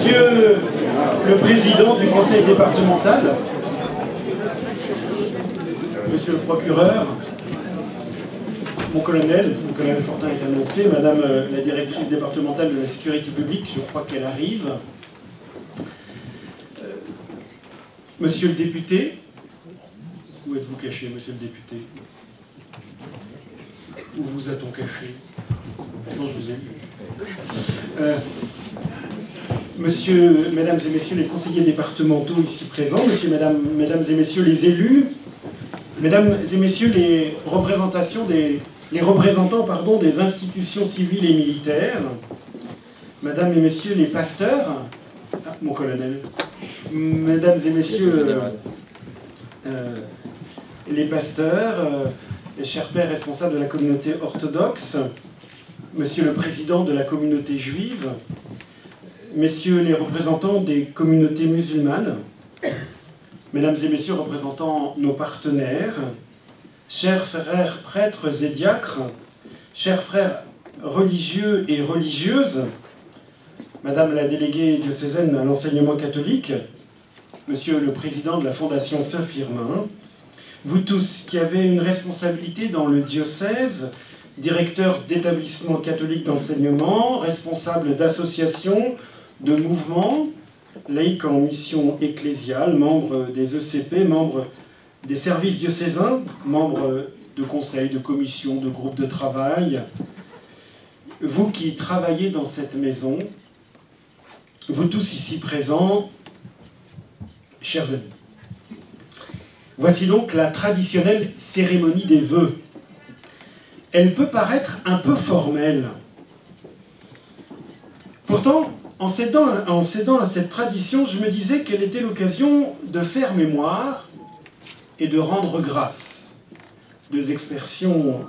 Monsieur le Président du Conseil départemental, Monsieur le procureur, mon colonel Fortin est annoncé, Madame la directrice départementale de la sécurité publique, je crois qu'elle arrive, Monsieur le député, où êtes-vous caché, Monsieur le député? Où vous a-t-on caché? Non, je vous ai vu. Mesdames et messieurs les conseillers départementaux ici présents, mesdames et messieurs les élus, mesdames et messieurs les représentants des institutions civiles et militaires, mesdames et messieurs les pasteurs, mon colonel, mesdames et messieurs les pasteurs, les chers pères responsables de la communauté orthodoxe, monsieur le président de la communauté juive, messieurs les représentants des communautés musulmanes, mesdames et messieurs représentant nos partenaires, chers frères prêtres et diacres, chers frères religieux et religieuses, madame la déléguée diocésaine à l'enseignement catholique, monsieur le président de la Fondation Saint-Firmin, vous tous qui avez une responsabilité dans le diocèse, directeur d'établissements catholiques d'enseignement, responsable d'associations, de mouvements, laïcs en mission ecclésiale, membres des ECP, membres des services diocésains, membres de conseils, de commissions, de groupes de travail, vous qui travaillez dans cette maison, vous tous ici présents, chers amis. Voici donc la traditionnelle cérémonie des vœux. Elle peut paraître un peu formelle. Pourtant, en cédant à cette tradition, je me disais qu'elle était l'occasion de faire mémoire et de rendre grâce. Deux expressions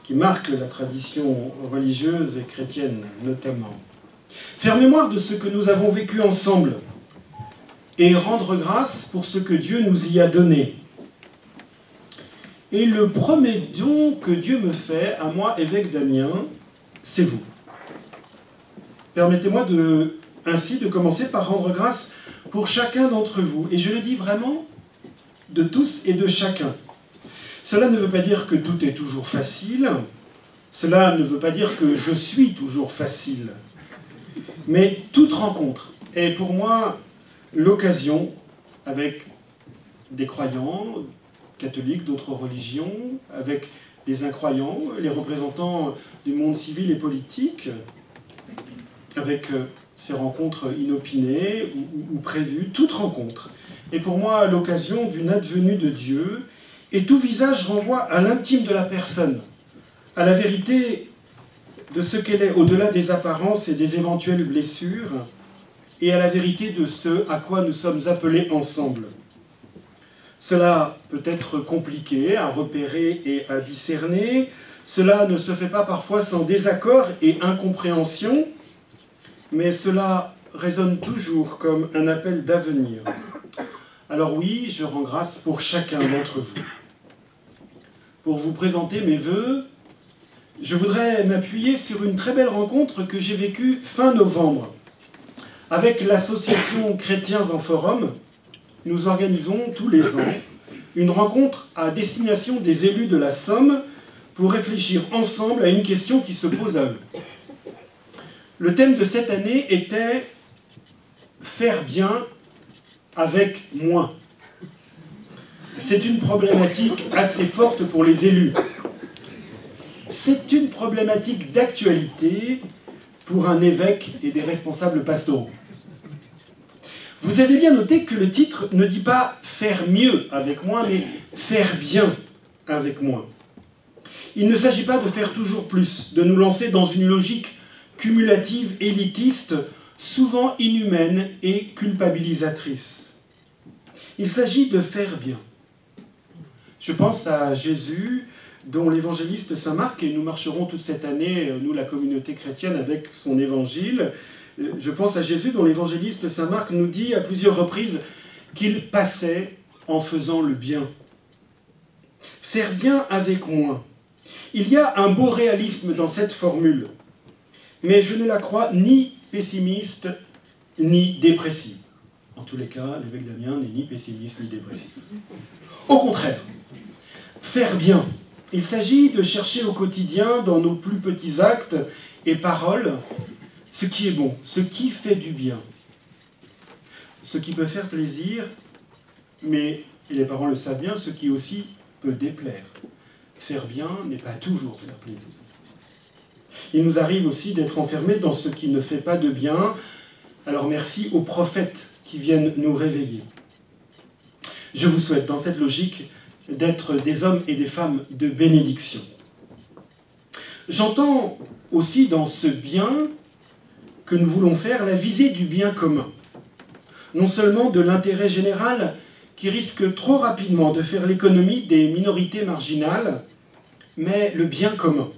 qui marquent la tradition religieuse et chrétienne notamment. Faire mémoire de ce que nous avons vécu ensemble et rendre grâce pour ce que Dieu nous y a donné. Et le premier don que Dieu me fait, à moi, évêque d'Amiens, c'est vous. Permettez-moi ainsi de commencer par rendre grâce pour chacun d'entre vous. Et je le dis vraiment de tous et de chacun. Cela ne veut pas dire que tout est toujours facile. Cela ne veut pas dire que je suis toujours facile. Mais toute rencontre est pour moi l'occasion, avec des croyants catholiques, d'autres religions, avec des incroyants, les représentants du monde civil et politique, avec ces rencontres inopinées ou prévues, toute rencontre est pour moi l'occasion d'une advenue de Dieu, et tout visage renvoie à l'intime de la personne, à la vérité de ce qu'elle est, au-delà des apparences et des éventuelles blessures, et à la vérité de ce à quoi nous sommes appelés ensemble. Cela peut être compliqué à repérer et à discerner, cela ne se fait pas parfois sans désaccord et incompréhension, mais cela résonne toujours comme un appel d'avenir. Alors oui, je rends grâce pour chacun d'entre vous. Pour vous présenter mes vœux, je voudrais m'appuyer sur une très belle rencontre que j'ai vécue fin novembre. Avec l'association Chrétiens en Forum, nous organisons tous les ans une rencontre à destination des élus de la Somme pour réfléchir ensemble à une question qui se pose à eux. Le thème de cette année était « Faire bien avec moins ». C'est une problématique assez forte pour les élus. C'est une problématique d'actualité pour un évêque et des responsables pastoraux. Vous avez bien noté que le titre ne dit pas « faire mieux avec moins », mais « faire bien avec moins ». Il ne s'agit pas de faire toujours plus, de nous lancer dans une logique cumulative, élitiste, souvent inhumaine et culpabilisatrice. Il s'agit de faire bien. Je pense à Jésus, dont l'évangéliste Saint Marc, et nous marcherons toute cette année, nous la communauté chrétienne, avec son évangile. Je pense à Jésus, dont l'évangéliste Saint Marc nous dit à plusieurs reprises qu'il passait en faisant le bien. Faire bien avec moins. Il y a un beau réalisme dans cette formule, mais je ne la crois ni pessimiste, ni dépressive. En tous les cas, l'évêque Damien n'est ni pessimiste ni dépressif. Au contraire, faire bien. Il s'agit de chercher au quotidien, dans nos plus petits actes et paroles, ce qui est bon, ce qui fait du bien, ce qui peut faire plaisir, mais, et les parents le savent bien, ce qui aussi peut déplaire. Faire bien n'est pas toujours faire plaisir. Il nous arrive aussi d'être enfermés dans ce qui ne fait pas de bien. Alors merci aux prophètes qui viennent nous réveiller. Je vous souhaite, dans cette logique, d'être des hommes et des femmes de bénédiction. J'entends aussi dans ce bien que nous voulons faire la visée du bien commun. Non seulement de l'intérêt général qui risque trop rapidement de faire l'économie des minorités marginales, mais le bien commun.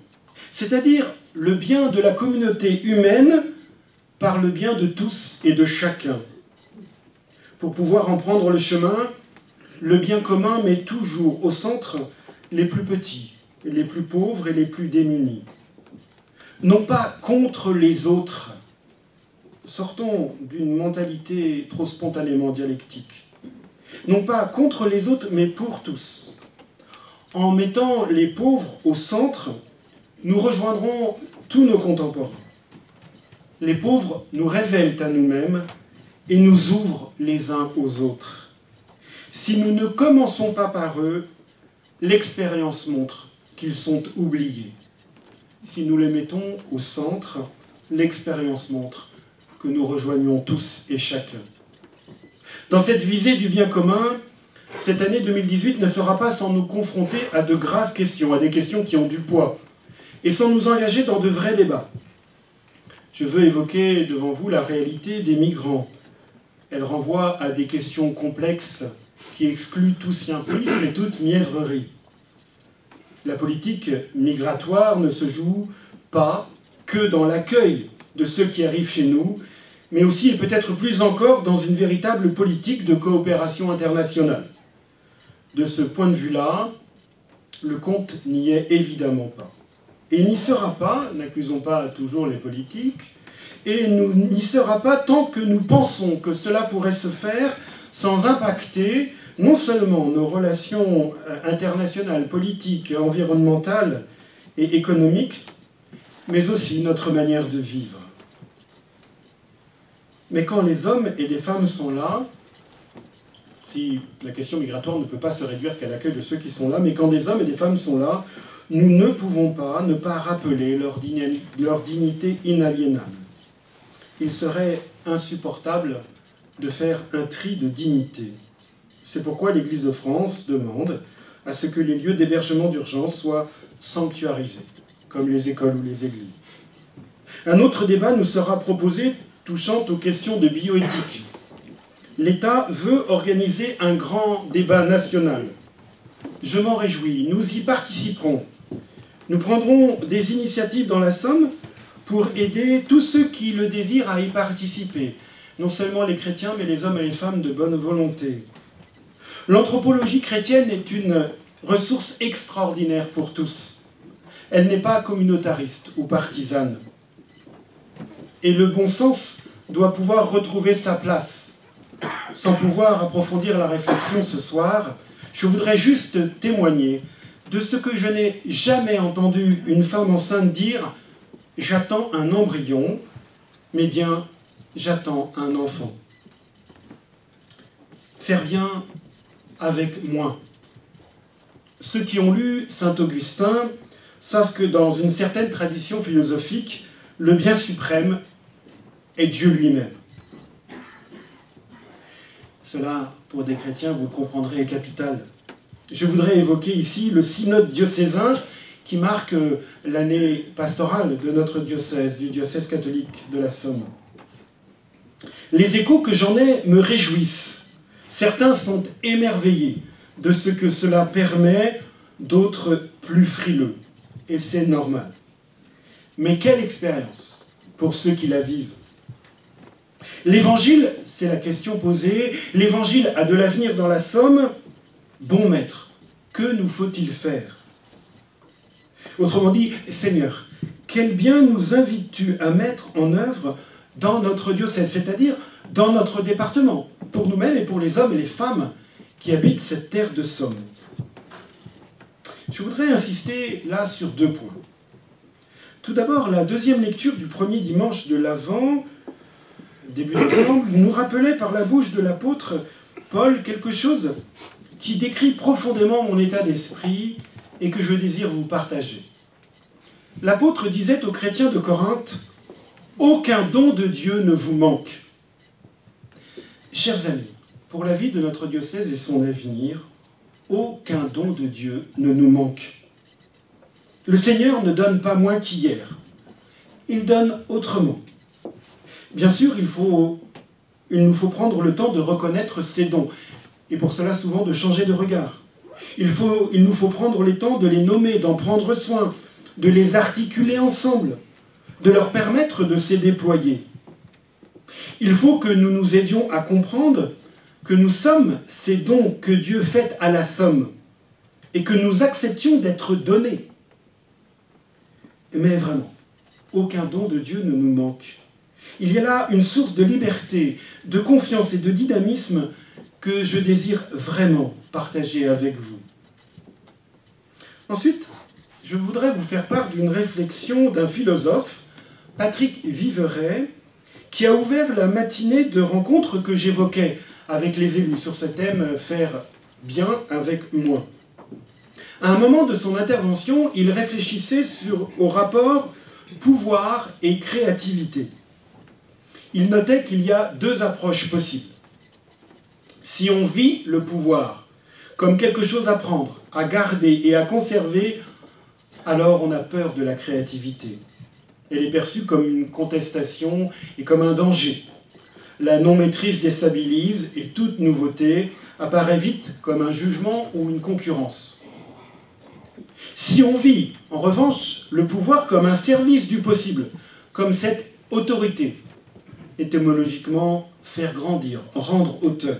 C'est-à-dire le bien de la communauté humaine par le bien de tous et de chacun. Pour pouvoir en prendre le chemin, le bien commun met toujours au centre les plus petits, les plus pauvres et les plus démunis. Non pas contre les autres. Sortons d'une mentalité trop spontanément dialectique. Non pas contre les autres, mais pour tous. En mettant les pauvres au centre, nous rejoindrons tous nos contemporains. Les pauvres nous révèlent à nous-mêmes et nous ouvrent les uns aux autres. Si nous ne commençons pas par eux, l'expérience montre qu'ils sont oubliés. Si nous les mettons au centre, l'expérience montre que nous rejoignons tous et chacun. Dans cette visée du bien commun, cette année 2018 ne sera pas sans nous confronter à de graves questions, à des questions qui ont du poids, et sans nous engager dans de vrais débats. Je veux évoquer devant vous la réalité des migrants. Elle renvoie à des questions complexes qui excluent tout simplisme et toute mièvrerie. La politique migratoire ne se joue pas que dans l'accueil de ceux qui arrivent chez nous, mais aussi et peut-être plus encore dans une véritable politique de coopération internationale. De ce point de vue-là, le compte n'y est évidemment pas. Et il n'y sera pas, n'accusons pas toujours les politiques, et n'y sera pas tant que nous pensons que cela pourrait se faire sans impacter non seulement nos relations internationales, politiques, environnementales et économiques, mais aussi notre manière de vivre. Mais quand les hommes et les femmes sont là, si la question migratoire ne peut pas se réduire qu'à l'accueil de ceux qui sont là, mais quand des hommes et des femmes sont là, nous ne pouvons pas ne pas rappeler leur dignité inaliénable. Il serait insupportable de faire un tri de dignité. C'est pourquoi l'Église de France demande à ce que les lieux d'hébergement d'urgence soient sanctuarisés, comme les écoles ou les églises. Un autre débat nous sera proposé touchant aux questions de bioéthique. L'État veut organiser un grand débat national. Je m'en réjouis, nous y participerons. Nous prendrons des initiatives dans la Somme pour aider tous ceux qui le désirent à y participer, non seulement les chrétiens, mais les hommes et les femmes de bonne volonté. L'anthropologie chrétienne est une ressource extraordinaire pour tous. Elle n'est pas communautariste ou partisane. Et le bon sens doit pouvoir retrouver sa place. Sans pouvoir approfondir la réflexion ce soir, je voudrais juste témoigner de ce que je n'ai jamais entendu une femme enceinte dire « j'attends un embryon », mais bien « j'attends un enfant ». Faire bien avec moins. Ceux qui ont lu Saint Augustin savent que dans une certaine tradition philosophique, le bien suprême est Dieu lui-même. Cela, pour des chrétiens, vous le comprendrez, est capital. Je voudrais évoquer ici le synode diocésain qui marque l'année pastorale de notre diocèse, du diocèse catholique de la Somme. Les échos que j'en ai me réjouissent. Certains sont émerveillés de ce que cela permet, d'autres plus frileux. Et c'est normal. Mais quelle expérience pour ceux qui la vivent. L'Évangile, c'est la question posée, l'Évangile a de l'avenir dans la Somme. Bon maître, que nous faut-il faire? Autrement dit, Seigneur, quel bien nous invites-tu à mettre en œuvre dans notre diocèse, c'est-à-dire dans notre département, pour nous-mêmes et pour les hommes et les femmes qui habitent cette terre de Somme. Je voudrais insister là sur 2 points. Tout d'abord, la deuxième lecture du premier dimanche de l'Avent, début décembre, nous rappelait par la bouche de l'apôtre Paul quelque chose qui décrit profondément mon état d'esprit et que je désire vous partager. L'apôtre disait aux chrétiens de Corinthe « Aucun don de Dieu ne vous manque ». Chers amis, pour la vie de notre diocèse et son avenir, aucun don de Dieu ne nous manque. Le Seigneur ne donne pas moins qu'hier. Il donne autrement. Bien sûr, il nous faut prendre le temps de reconnaître ces dons, et pour cela souvent de changer de regard. Il nous faut prendre le temps de les nommer, d'en prendre soin, de les articuler ensemble, de leur permettre de se déployer. Il faut que nous nous aidions à comprendre que nous sommes ces dons que Dieu fait à la somme et que nous acceptions d'être donnés. Mais vraiment, aucun don de Dieu ne nous manque. Il y a là une source de liberté, de confiance et de dynamisme que je désire vraiment partager avec vous. Ensuite, je voudrais vous faire part d'une réflexion d'un philosophe, Patrick Viveret, qui a ouvert la matinée de rencontres que j'évoquais avec les élus sur ce thème « Faire bien avec moins ». À un moment de son intervention, il réfléchissait au rapport pouvoir et créativité. Il notait qu'il y a 2 approches possibles. Si on vit le pouvoir comme quelque chose à prendre, à garder et à conserver, alors on a peur de la créativité. Elle est perçue comme une contestation et comme un danger. La non-maîtrise déstabilise et toute nouveauté apparaît vite comme un jugement ou une concurrence. Si on vit, en revanche, le pouvoir comme un service du possible, comme cette autorité, étymologiquement faire grandir, rendre hauteur.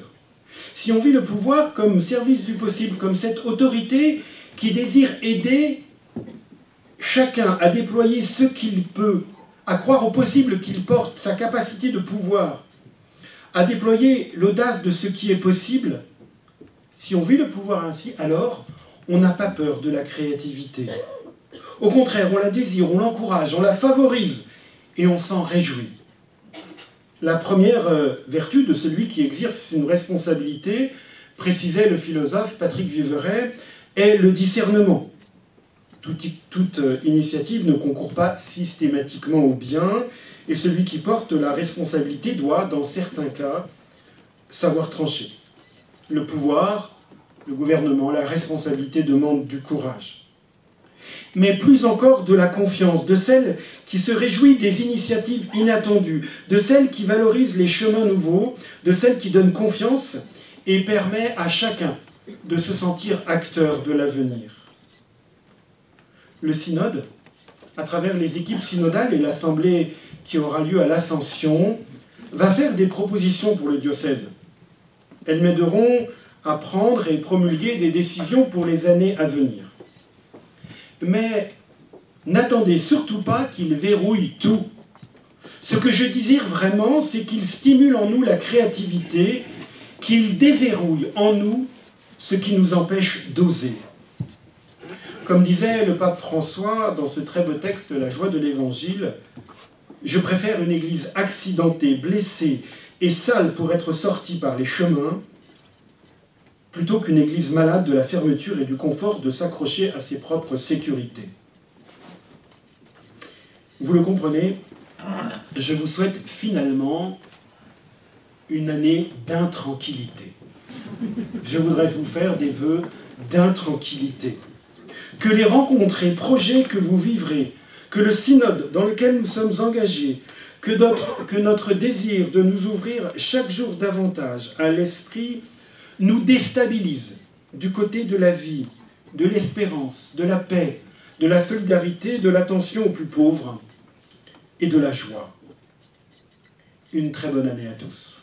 Si on vit le pouvoir comme service du possible, comme cette autorité qui désire aider chacun à déployer ce qu'il peut, à croire au possible qu'il porte, sa capacité de pouvoir, à déployer l'audace de ce qui est possible, si on vit le pouvoir ainsi, alors on n'a pas peur de la créativité. Au contraire, on la désire, on l'encourage, on la favorise et on s'en réjouit. La première vertu de celui qui exerce une responsabilité, précisait le philosophe Patrick Viveret, est le discernement. Toute initiative ne concourt pas systématiquement au bien, et celui qui porte la responsabilité doit, dans certains cas, savoir trancher. Le pouvoir, le gouvernement, la responsabilité demandent du courage. Mais plus encore de la confiance, de celle qui se réjouit des initiatives inattendues, de celle qui valorise les chemins nouveaux, de celle qui donne confiance et permet à chacun de se sentir acteur de l'avenir. Le synode, à travers les équipes synodales et l'assemblée qui aura lieu à l'Ascension, va faire des propositions pour le diocèse. Elles m'aideront à prendre et promulguer des décisions pour les années à venir. Mais n'attendez surtout pas qu'il verrouille tout. Ce que je désire vraiment, c'est qu'il stimule en nous la créativité, qu'il déverrouille en nous ce qui nous empêche d'oser. Comme disait le pape François dans ce très beau texte « La joie de l'Évangile », je préfère une église accidentée, blessée et sale pour être sortie par les chemins, plutôt qu'une église malade de la fermeture et du confort de s'accrocher à ses propres sécurités. Vous le comprenez, je vous souhaite finalement une année d'intranquillité. Je voudrais vous faire des vœux d'intranquillité. Que les rencontres et projets que vous vivrez, que le synode dans lequel nous sommes engagés, que notre désir de nous ouvrir chaque jour davantage à l'esprit nous déstabilise du côté de la vie, de l'espérance, de la paix, de la solidarité, de l'attention aux plus pauvres et de la joie. Une très bonne année à tous.